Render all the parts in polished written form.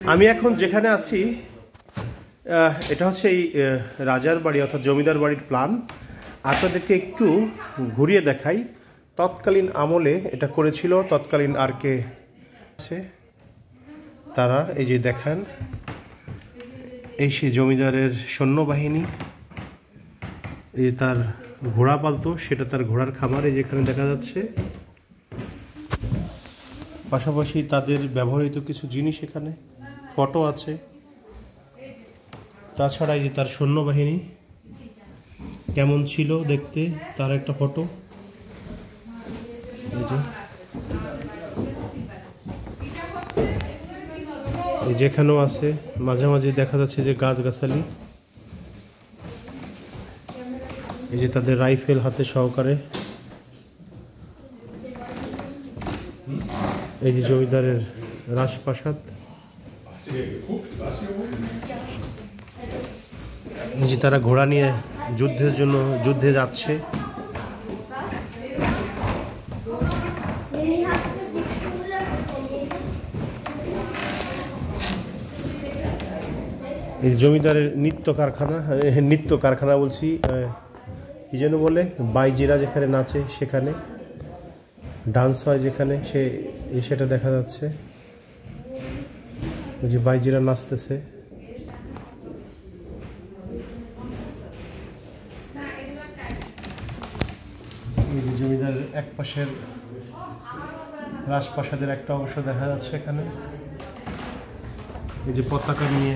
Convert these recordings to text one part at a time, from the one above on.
আমি এখন যেখানে আছি এটা হচ্ছে এই রাজার বাড়ি অর্থাৎ জমিদার বাড়ির প্ল্যান। আপনাদেরকে একটু ঘুরিয়ে দেখাই। তৎকালীন আমলে এটা করেছিল তৎকালীন আর কে আছে তারা। এই যে দেখেন, এই সে জমিদারের সৈন্যবাহিনী, এই যে তার ঘোড়া পালতো, সেটা তার ঘোড়ার খামার এই যেখানে দেখা যাচ্ছে। পাশাপাশি তাদের ব্যবহৃত কিছু জিনিস এখানে ফটো আছে। তাছাড়া এই যে তার সৈন্যবাহিনী কেমন ছিল দেখতে, তার একটা ফটো। এই যেখানেও আছে, মাঝে মাঝে দেখা যাচ্ছে যে গাছগাছালি। এই যে তাদের রাইফেল হাতে সহকারে। এই যে জমিদারের রাজপ্রাসাদ। এই যে তারা ঘোড়া নিয়ে যুদ্ধের জন্য যুদ্ধে যাচ্ছে। এই জমিদারের নিত্য কারখানা বলছি, কি যেন বলে, বাইজিরা যেখানে নাচে, সেখানে ডান্স হয় যেখানে, সেটা দেখা যাচ্ছে। যে বাইজিরা নাচতেছে। এই যে জমিদারের এক পাশের রাজপ্রাসাদের একটা অংশ দেখা যাচ্ছে এখানে। এই যে পতাকা নিয়ে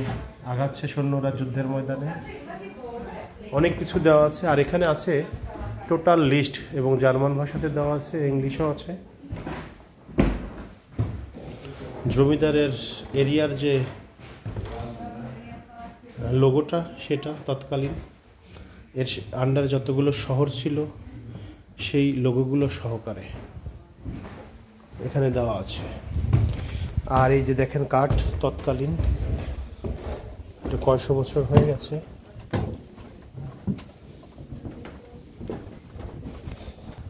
আগাচ্ছে সৈন্যরা যুদ্ধের ময়দানে। অনেক কিছু দেওয়া আছে। আর এখানে আছে টোটাল লিস্ট, এবং জার্মান ভাষাতে দেওয়া আছে, ইংলিশও আছে। জমিদারের এরিয়ার যে লোগোটা, সেটা তৎকালীন এর আন্ডারে যতগুলো শহর ছিল সেই লোগোগুলো সহকারে এখানে দেওয়া আছে। আর এই যে দেখেন কাঠ, তৎকালীন, এটা কয়শো বছর হয়ে গেছে।